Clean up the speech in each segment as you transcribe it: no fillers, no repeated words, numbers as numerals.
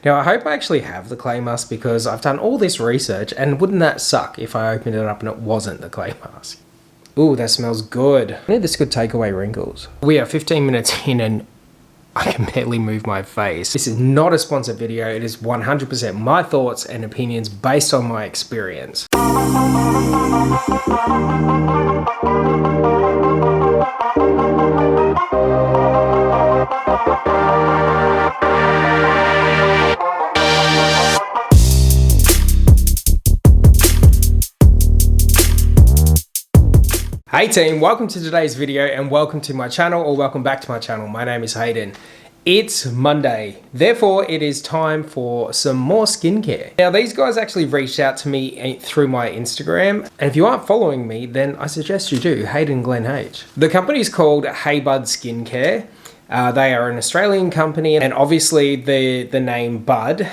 Now, I hope I actually have the clay mask because I've done all this research, and wouldn't that suck if I opened it up and it wasn't the clay mask? Ooh, that smells good. I need this could take away wrinkles. We are 15 minutes in and I can barely move my face. This is not a sponsored video. It is 100% my thoughts and opinions based on my experience. Hey team, welcome to today's video and welcome to my channel, or welcome back to my channel. My name is Hayden. It's Monday, therefore it is time for some more skincare. Now these guys actually reached out to me through my Instagram, and if you aren't following me, then I suggest you do, Hayden Glenn H. The company is called Haybud Skincare. They are an Australian company, and obviously the name Bud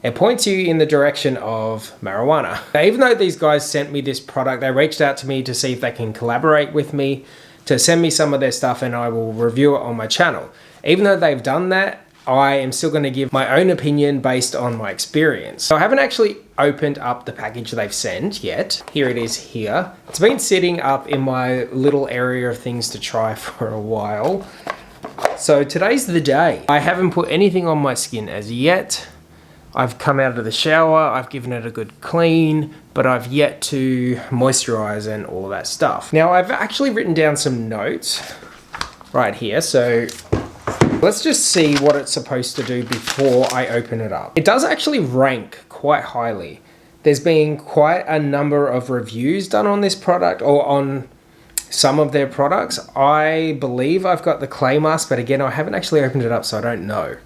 it points you in the direction of marijuana. Now, even though these guys sent me this product, they reached out to me to see if they can collaborate with me, to send me some of their stuff, and I will review it on my channel. Even though they've done that, I am still going to give my own opinion based on my experience. So I haven't actually opened up the package they've sent yet. Here it is here. It's been sitting up in my little area of things to try for a while. So today's the day. I haven't put anything on my skin as yet. I've come out of the shower, I've given it a good clean, but I've yet to moisturize and all of that stuff. Now I've actually written down some notes right here, so let's just see what it's supposed to do before I open it up. It does actually rank quite highly. There's been quite a number of reviews done on this product, or on some of their products. I believe I've got the clay mask, but again, I haven't actually opened it up, so I don't know.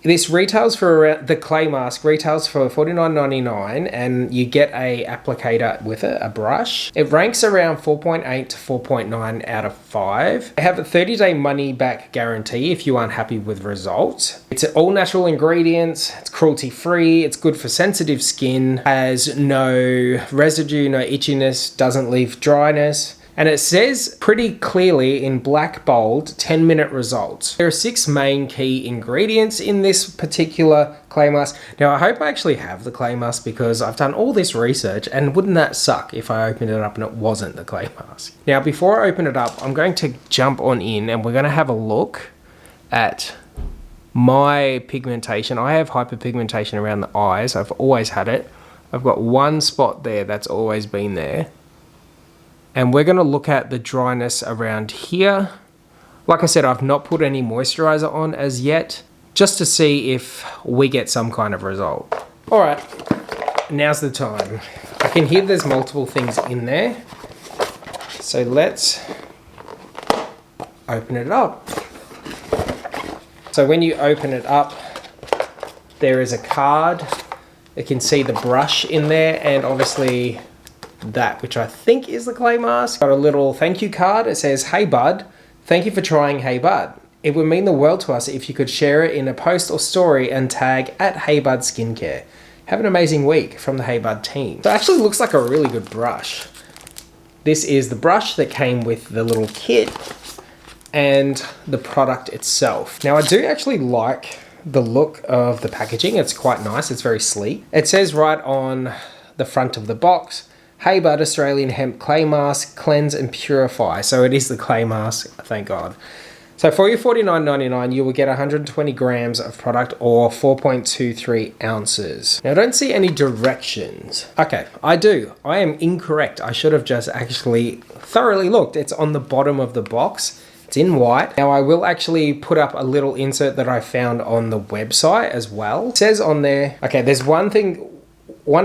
This retails for around, the clay mask retails for $49.99, and you get a applicator with it, a brush. It ranks around 4.8 to 4.9 out of 5. They have a 30-day money back guarantee if you aren't happy with results. It's all natural ingredients, it's cruelty free, it's good for sensitive skin, has no residue, no itchiness, doesn't leave dryness. And it says pretty clearly in black bold, 10-minute results. There are 6 main key ingredients in this particular clay mask. Now I hope I actually have the clay mask because I've done all this research, and wouldn't that suck if I opened it up and it wasn't the clay mask. Now before I open it up, I'm going to jump on in and we're going to have a look at my pigmentation. I have hyperpigmentation around the eyes. I've always had it. I've got one spot there that's always been there. And we're going to look at the dryness around here. Like I said, I've not put any moisturizer on as yet, just to see if we get some kind of result. All right, now's the time. I can hear there's multiple things in there. So let's open it up. So when you open it up, there is a card. You can see the brush in there, and obviously that which I think is the clay mask. Got a little thank you card. It says, "Hey Bud, thank you for trying Hey Bud. It would mean the world to us if you could share it in a post or story and tag at Haybud Skincare. Have an amazing week from the Haybud team." So it actually looks like a really good brush. This is the brush that came with the little kit and the product itself. Now I do actually like the look of the packaging. It's quite nice. It's very sleek. It says right on the front of the box, Haybud Australian Hemp Clay Mask, Cleanse and Purify. So it is the clay mask, thank God. So for your $49.99, you will get 120 grams of product, or 4.23 ounces. Now I don't see any directions. Okay, I do. I am incorrect. I should have just actually thoroughly looked. It's on the bottom of the box. It's in white. Now I will actually put up a little insert that I found on the website as well. It says on there, okay, there's one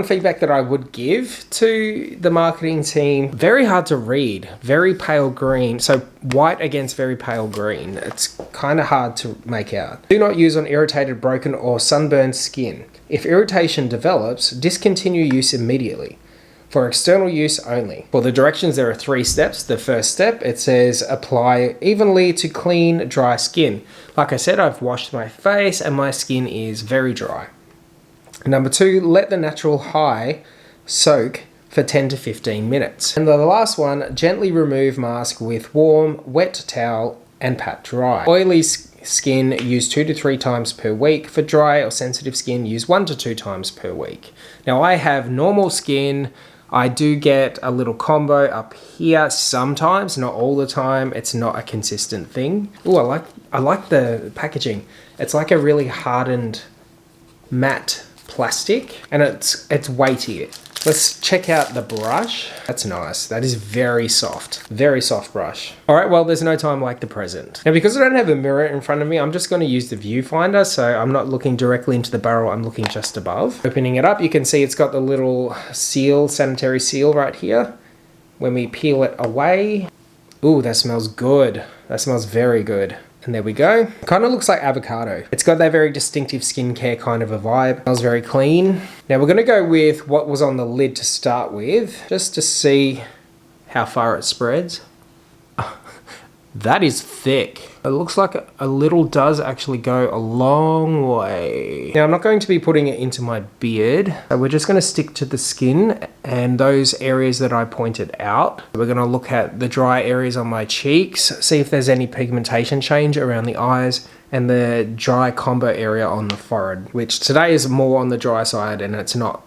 feedback that I would give to the marketing team. Very hard to read, very pale green. So white against very pale green. It's kind of hard to make out. Do not use on irritated, broken or sunburned skin. If irritation develops, discontinue use immediately. For external use only. For the directions, there are 3 steps. The first step, it says apply evenly to clean, dry skin. Like I said, I've washed my face and my skin is very dry. Number 2, let the natural high soak for 10 to 15 minutes. And the last one, gently remove mask with warm, wet towel and pat dry. Oily skin, use 2 to 3 times per week. For dry or sensitive skin, use 1 to 2 times per week. Now I have normal skin. I do get a little combo up here sometimes, not all the time. It's not a consistent thing. Oh, I like the packaging. It's like a really hardened matte plastic, and it's weighty. Let's check out the brush. That's nice. That is very soft brush. All right, well, there's no time like the present. Now, because I don't have a mirror in front of me, I'm just going to use the viewfinder. So I'm not looking directly into the barrel. I'm looking just above. Opening it up, you can see it's got the little seal, sanitary seal right here. When we peel it away, ooh, that smells good. That smells very good. And there we go. Kind of looks like avocado. It's got that very distinctive skincare kind of a vibe. Smells very clean. Now we're gonna go with what was on the lid to start with, just to see how far it spreads. That is thick. It looks like a little does actually go a long way. Now I'm not going to be putting it into my beard. So we're just gonna stick to the skin and those areas that I pointed out. We're gonna look at the dry areas on my cheeks, see if there's any pigmentation change around the eyes, and the dry combo area on the forehead, which today is more on the dry side and it's not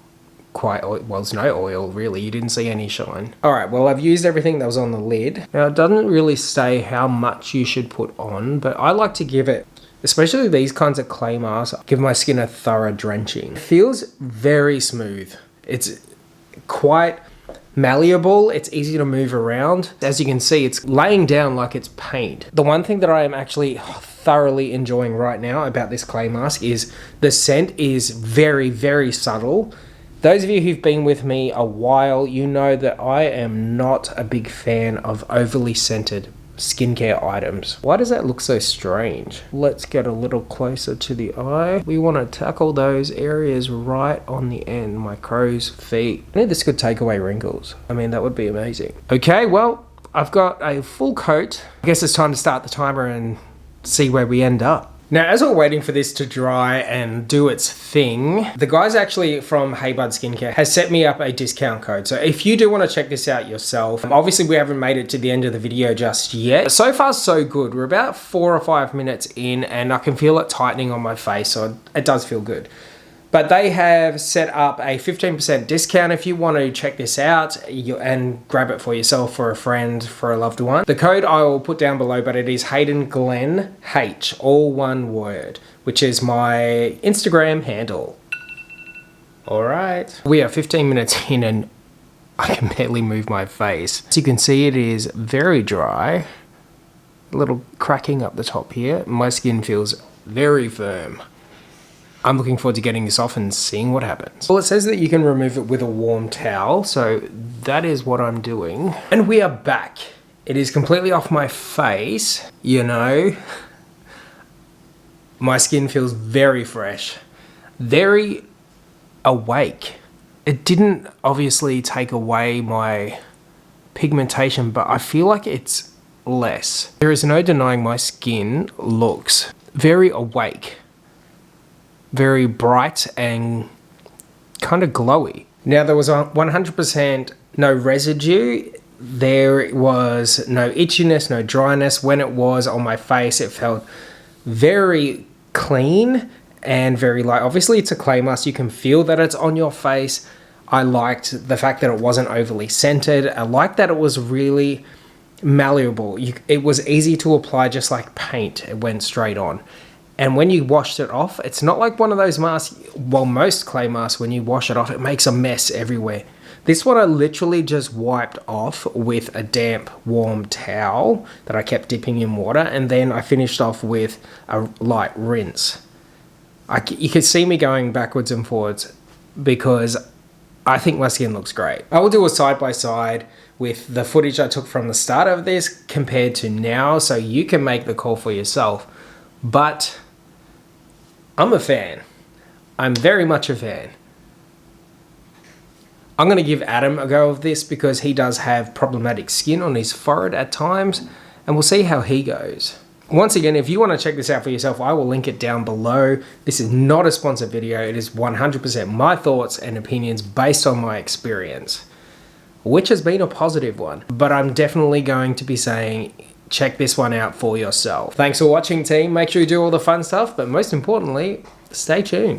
quite oil. Well, there's no oil really. You didn't see any shine. All right, well, I've used everything that was on the lid. Now it doesn't really say how much you should put on, but I like to give it, especially these kinds of clay masks, give my skin a thorough drenching. It feels very smooth. It's quite malleable. It's easy to move around. As you can see, it's laying down like it's paint. The one thing that I am actually thoroughly enjoying right now about this clay mask is the scent is very, very subtle. Those of you who've been with me a while, you know that I am not a big fan of overly scented skincare items. Why does that look so strange? Let's get a little closer to the eye. We want to tackle those areas right on the end, my crow's feet. I think this could take away wrinkles. I mean, that would be amazing. Okay, well, I've got a full coat. I guess it's time to start the timer and see where we end up. Now, as we're waiting for this to dry and do its thing, the guys actually from Hayden Skincare has set me up a discount code. So if you do want to check this out yourself, obviously we haven't made it to the end of the video just yet. So far, so good. We're about 4 or 5 minutes in and I can feel it tightening on my face. So it does feel good. But they have set up a 15% discount if you want to check this out and grab it for yourself, for a friend, for a loved one. The code I will put down below, but it is Hayden Glenn H, all one word, which is my Instagram handle. All right. We are 15 minutes in and I can barely move my face. As you can see, it is very dry. A little cracking up the top here. My skin feels very firm. I'm looking forward to getting this off and seeing what happens. Well, it says that you can remove it with a warm towel, so that is what I'm doing. And we are back. It is completely off my face, you know. My skin feels very fresh, very awake. It didn't obviously take away my pigmentation, but I feel like it's less. There is no denying my skin looks very awake. Very bright and kind of glowy. Now there was 100% no residue. There was no itchiness, no dryness. When it was on my face, it felt very clean and very light. Obviously it's a clay mask. You can feel that it's on your face. I liked the fact that it wasn't overly scented. I liked that it was really malleable. It was easy to apply just like paint. It went straight on. And when you washed it off, it's not like one of those masks, well, most clay masks, when you wash it off, it makes a mess everywhere. This one I literally just wiped off with a damp, warm towel that I kept dipping in water, and then I finished off with a light rinse. You can see me going backwards and forwards because I think my skin looks great. I will do a side-by-side with the footage I took from the start of this compared to now, so you can make the call for yourself. But I'm a fan. I'm very much a fan. I'm going to give Adam a go of this because he does have problematic skin on his forehead at times, and we'll see how he goes. Once again, if you want to check this out for yourself, I will link it down below. This is not a sponsored video. It is 100% my thoughts and opinions based on my experience, which has been a positive one. But I'm definitely going to be saying check this one out for yourself. Thanks for watching, team. Make sure you do all the fun stuff, but most importantly, stay tuned.